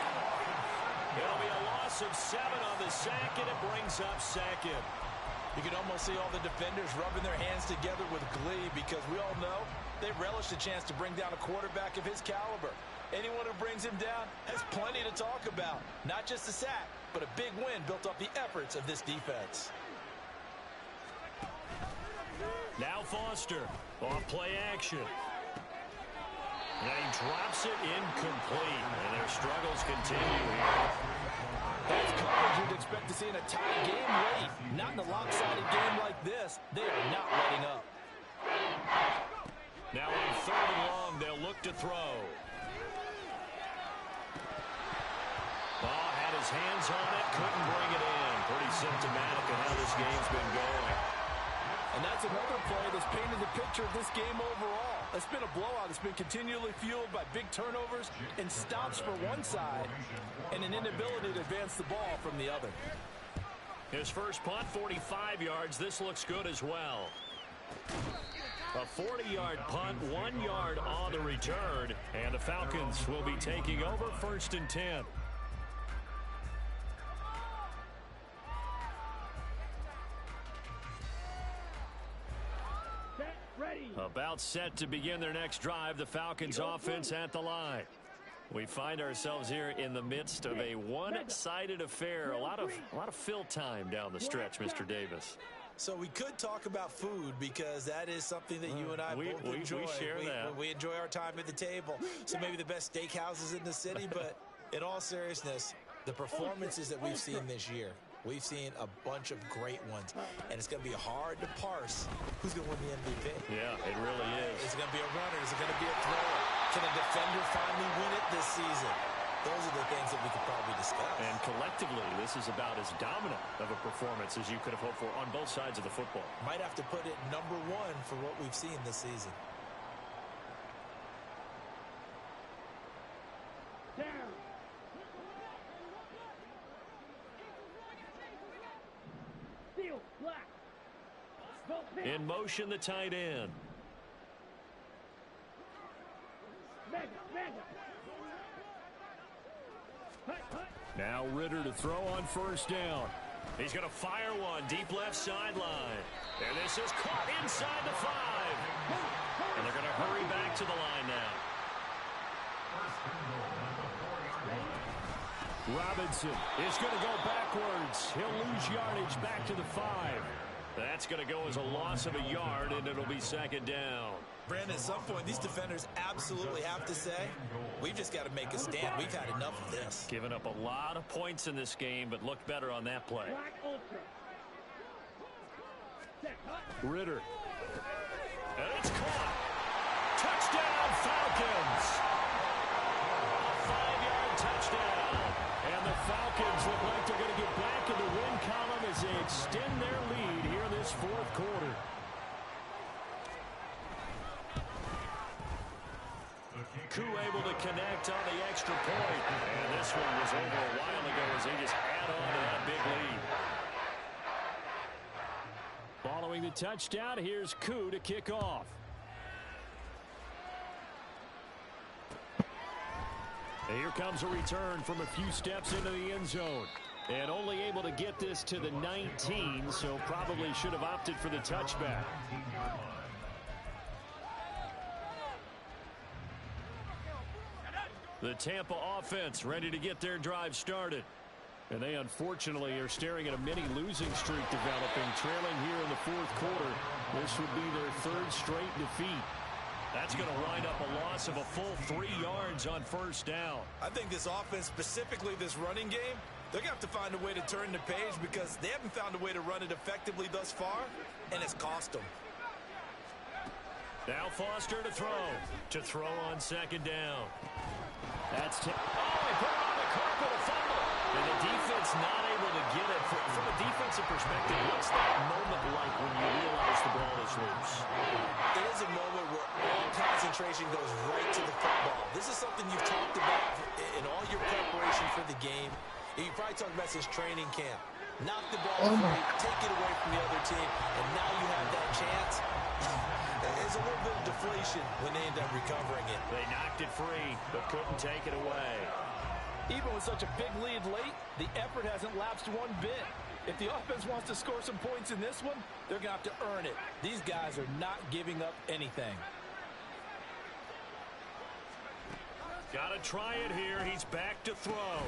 It'll be a loss of 7 on the sack, and it brings up second. You can almost see all the defenders rubbing their hands together with glee because we all know they relish the chance to bring down a quarterback of his caliber. Anyone who brings him down has plenty to talk about. Not just a sack, but a big win built off the efforts of this defense. Now Foster, off play action. And he drops it incomplete, and their struggles continue here. That's coverage you'd expect to see in a tight game late. Not in a lopsided game like this. They are not letting up. Now on 3rd and long, they'll look to throw. Had his hands on it, couldn't bring it in. Pretty symptomatic of how this game's been going. And that's another play that's painted the picture of this game overall. It's been a blowout. It's been continually fueled by big turnovers and stops for one side and an inability to advance the ball from the other. His first punt, 45 yards. This looks good as well. A 40-yard punt, 1 yard on the return. And the Falcons will be taking over 1st and 10. About set to begin their next drive, the Falcons offense at the line. We find ourselves here in the midst of a one-sided affair. A lot of fill time down the stretch, Mr. Davis. So we could talk about food because that is something that you and I both enjoy. We share that. We enjoy our time at the table. So maybe the best steakhouses in the city, but in all seriousness, the performances that we've seen this year, we've seen a bunch of great ones, and it's going to be hard to parse who's going to win the MVP. Yeah, it really is. Is it going to be a runner? Is it going to be a thrower? Can a defender finally win it this season? Those are the things that we could probably discuss. And collectively, this is about as dominant of a performance as you could have hoped for on both sides of the football. Might have to put it #1 for what we've seen this season. Down. Steal, black. In motion, the tight end. Mega. Now Ritter to throw on 1st down. He's going to fire one deep left sideline. And this is caught inside the 5. And they're going to hurry back to the line now. Robinson is going to go backwards. He'll lose yardage back to the 5. That's going to go as a loss of a yard, and it'll be 2nd down. Brandon, at some point, these defenders absolutely have to say, we've just got to make a stand. We've had enough of this. Given up a lot of points in this game, but looked better on that play. Black ultra. Ritter. And it's caught. Touchdown, Falcons. A 5-yard touchdown. And the Falcons look like they're going to get back in the win column as they extend their lead here in this 4th quarter. Koo able to connect on the extra point. And this one was over a while ago as they just add on to that big lead. Following the touchdown, here's Koo to kick off. And here comes a return from a few steps into the end zone. And only able to get this to the 19, so probably should have opted for the touchback. The Tampa offense ready to get their drive started. And they unfortunately are staring at a mini losing streak developing, trailing here in the 4th quarter. This would be their 3rd straight defeat. That's going to wind up a loss of a full 3 yards on 1st down. I think this offense, specifically this running game, they're going to have to find a way to turn the page because they haven't found a way to run it effectively thus far, and it's cost them. Now Foster to throw. To throw on 2nd down. That's he put it on the carpet, a fumble. And the defense not able to get it. From a defensive perspective, what's that moment like when you realize the ball is loose? It is a moment where all concentration goes right to the football. This is something you've talked about in all your preparation for the game. You probably talked about since training camp. Knock the ball free, take it away from the other team, and now you have that chance. There's a little bit of deflation when they end up recovering it. They knocked it free, but couldn't take it away. Even with such a big lead late, the effort hasn't lapsed one bit. If the offense wants to score some points in this one, they're going to have to earn it. These guys are not giving up anything. Got to try it here. He's back to throw.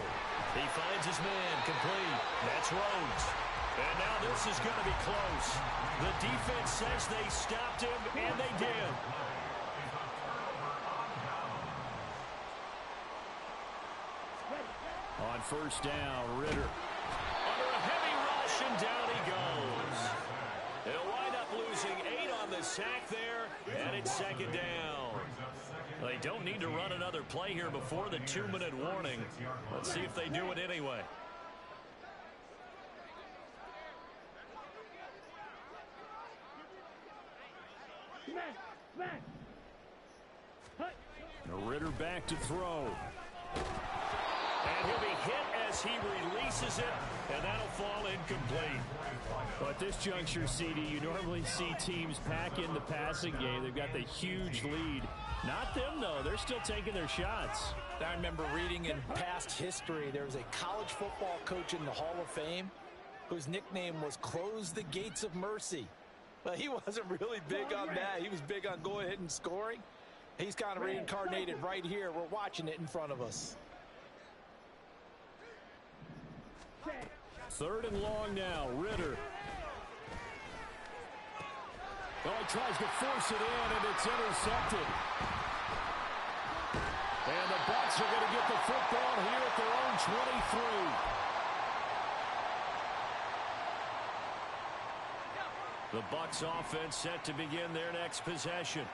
He finds his man complete. That's Rhodes. And now this is going to be close. The defense says they stopped him, and they did. On first down, Ritter. Under a heavy rush, and down he goes. They'll wind up losing 8 on the sack there, and it's second down. They don't need to run another play here before the 2-minute warning. Let's see if they do it anyway. Ritter back to throw. And he'll be hit as he releases it, and that'll fall incomplete. Well, at this juncture, CD, you normally see teams pack in the passing game. They've got the huge lead. Not them, though. They're still taking their shots. I remember reading in past history, there was a college football coach in the Hall of Fame whose nickname was Close the Gates of Mercy. But he wasn't really big on that. He was big on going ahead and scoring. He's kind of reincarnated right here. We're watching it in front of us. Third and long now, Ritter. Oh, he tries to force it in, and it's intercepted. And the Bucs are going to get the football here at their own 23. The Bucs offense set to begin their next possession.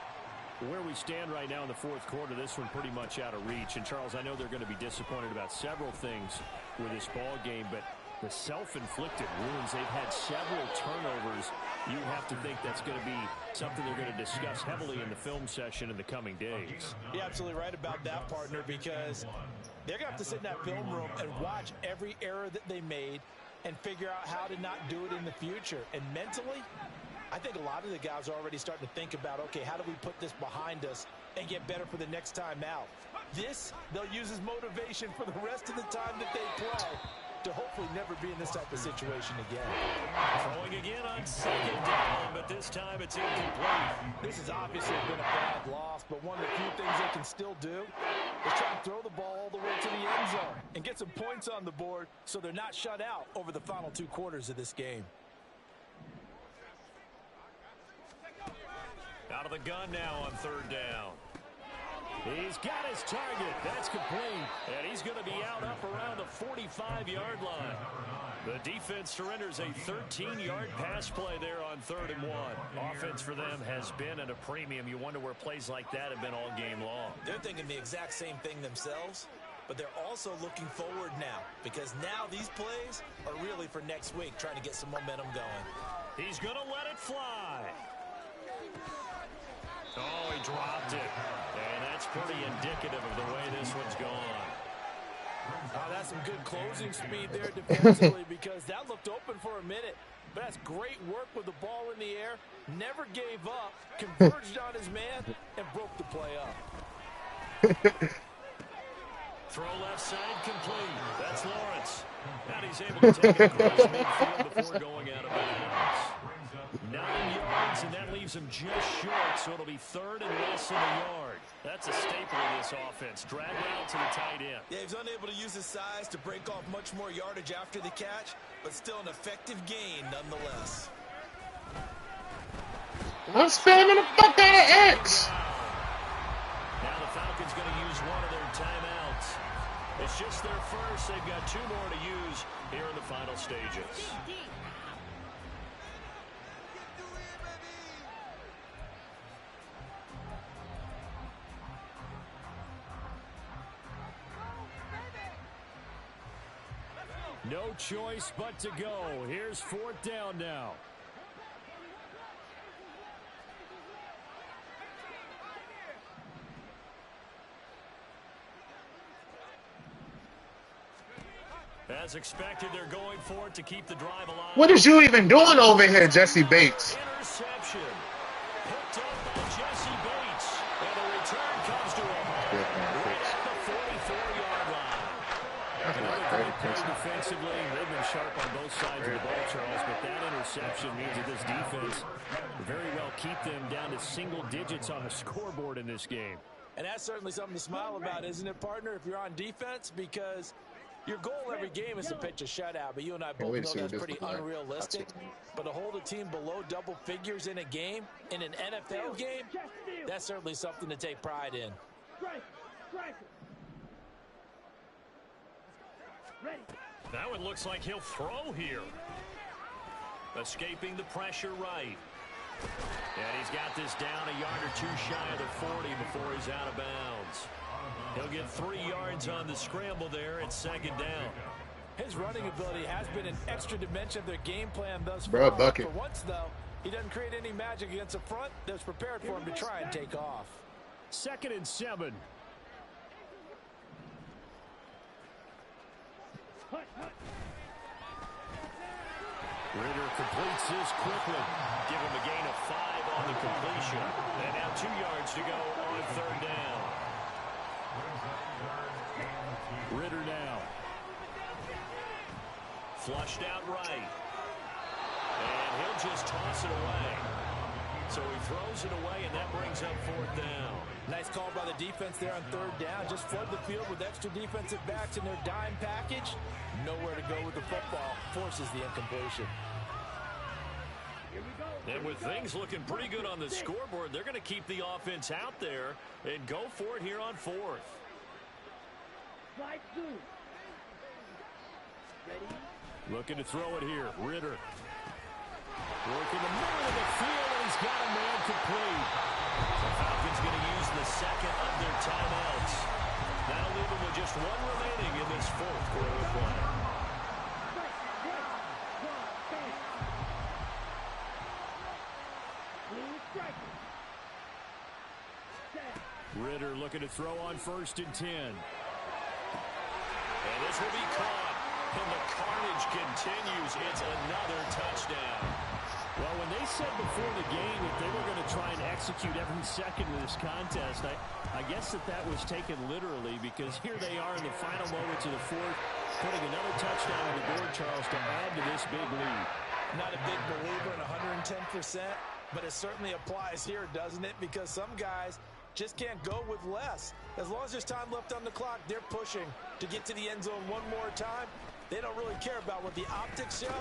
Where we stand right now in the fourth quarter, this one pretty much out of reach. And, Charles, I know they're going to be disappointed about several things with this ball game, but the self-inflicted wounds, they've had several turnovers. You have to think that's going to be something they're going to discuss heavily in the film session in the coming days. You're absolutely right about that, partner, because they're going to have to sit in that film room and watch every error that they made and figure out how to not do it in the future. And mentally, I think a lot of the guys are already starting to think about, okay, how do we put this behind us and get better for the next time out? This, they'll use as motivation for the rest of the time that they play to hopefully never be in this type of situation again. Throwing again on second down, but this time it's incomplete. This has obviously been a bad loss, but one of the few things they can still do is try to throw the ball all the way to the end zone and get some points on the board so they're not shut out over the final 2 quarters of this game. Out of the gun now on third down. He's got his target. That's complete. And he's going to be out up around the 45-yard line. The defense surrenders a 13-yard pass play there on 3rd and 1. Offense for them has been at a premium. You wonder where plays like that have been all game long. They're thinking the exact same thing themselves, but they're also looking forward now because now these plays are really for next week, trying to get some momentum going. He's going to let it fly. Oh, he dropped it. And that's pretty indicative of the way this one's gone. Oh, that's some good closing speed there defensively because that looked open for a minute. But that's great work with the ball in the air. Never gave up, converged on his man, and broke the play up. Throw left side complete. That's Lawrence. And he's able to take it across midfield before going out of bounds. 9 yards, and that leaves him just short, so it'll be 3rd and less than a yard. That's a staple of this offense. Drag out to the tight end. Yeah, he's unable to use his size to break off much more yardage after the catch, but still an effective gain nonetheless. I'm spamming the fuck out of X. Now the Falcons going to use one of their timeouts. It's just their first. They've got 2 more to use here in the final stages. No choice but to go. Here's 4th down now. As expected, they're going for it to keep the drive alive. What is you even doing over here, Jesse Bates? Interception. Picked up by Jesse Bates. And the return comes to him. Right at the 44-yard line. Offensively, they've been sharp on both sides of the ball, Charles, but that interception means that this defense very well keep them down to single digits on the scoreboard in this game. And that's certainly something to smile about, isn't it, partner, if you're on defense? Because your goal every game is to pitch a shutout, but you and I both know that's pretty unrealistic. But to hold a team below double figures in a game, in an NFL game, that's certainly something to take pride in. Now it looks like he'll throw here. Escaping the pressure right. And he's got this down a yard or two shy of the 40 before he's out of bounds. He'll get 3 yards on the scramble there at second down. His running ability has been an extra dimension of their game plan thus far. Bucket. For once, though, he doesn't create any magic against the front that's prepared for him to try and take off. 2nd and 7. Ritter completes this quickly. Give him a gain of 5 on the completion. And now 2 yards to go on 3rd down. Ritter now. Flushed out right. And he'll just toss it away. So he throws it away, and that brings up 4th down. Nice call by the defense there on 3rd down. Just flood the field with extra defensive backs in their dime package. Nowhere to go with the football. Forces the incompletion. And with things looking pretty good on the scoreboard, they're going to keep the offense out there and go for it here on 4th. Looking to throw it here. Ritter. Working the middle of the field, and he's got a man complete. The Falcons going to use the 2nd of their timeouts. That'll leave them with just 1 remaining in this 4th quarter of play. Ritter looking to throw on 1st and 10. And this will be caught. And the carnage continues. It's another touchdown. Well, when they said before the game that they were going to try and execute every second of this contest, I guess that was taken literally, because here they are in the final moments of the 4th, putting another touchdown on the board, Charles, to add to this big lead. Not a big believer in 110%, but it certainly applies here, doesn't it? Because some guys just can't go with less. As long as there's time left on the clock, they're pushing to get to the end zone one more time. They don't really care about what the optics show.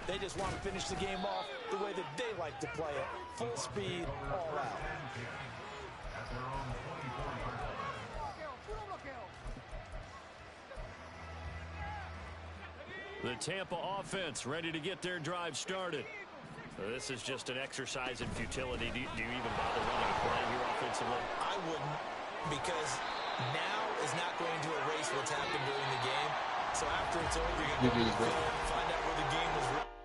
They just want to finish the game off the way that they like to play it. Full speed, all out. The Tampa offense ready to get their drive started. So this is just an exercise in futility. Do you even bother running a play here offensively? I wouldn't, because now is not going to erase what's happened during the game. So after it's over, you're going to go find out where the game was.